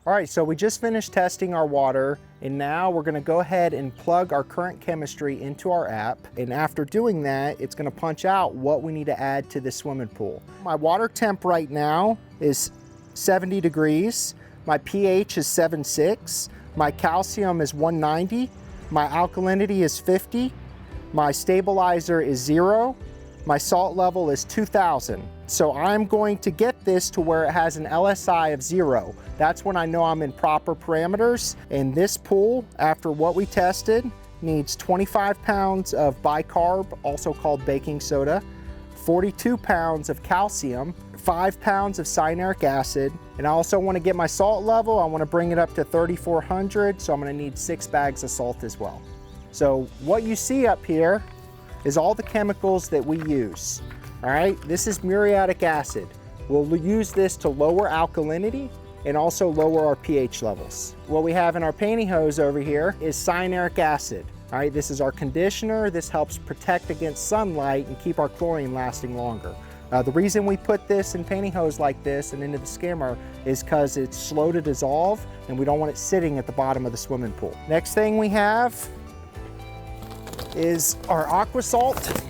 All right, so we just finished testing our water, and now we're gonna go ahead and plug our current chemistry into our app. And after doing that, it's gonna punch out what we need to add to the swimming pool. My water temp right now is 70 degrees. My pH is 7.6. My calcium is 190. My alkalinity is 50. My stabilizer is 0. My salt level is 2000. So I'm going to get this to where it has an LSI of 0. That's when I know I'm in proper parameters. And this pool, after what we tested, needs 25 pounds of bicarb, also called baking soda, 42 pounds of calcium, 5 pounds of cyanuric acid, and I also want to get my salt level. I want to bring it up to 3,400, so I'm going to need 6 bags of salt as well. So what you see up here is all the chemicals that we use. All right, this is muriatic acid. We'll use this to lower alkalinity and also lower our pH levels. What we have in our pantyhose over here is cyanuric acid. All right, this is our conditioner. This helps protect against sunlight and keep our chlorine lasting longer. The reason we put this in pantyhose like this and into the skimmer is because it's slow to dissolve and we don't want it sitting at the bottom of the swimming pool. Next thing we have is our Aqua Salt.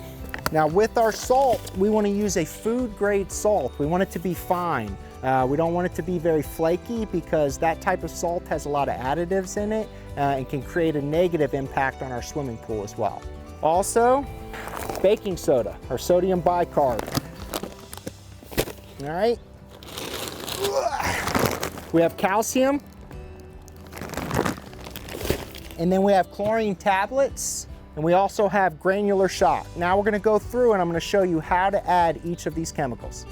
Now with our salt, we want to use a food grade salt. We want it to be fine. We don't want it to be very flaky because that type of salt has a lot of additives in it and can create a negative impact on our swimming pool as well. Also, baking soda, or sodium bicarb. All right. We have calcium. And then we have chlorine tablets. And we also have granular shock. Now we're gonna go through and I'm gonna show you how to add each of these chemicals.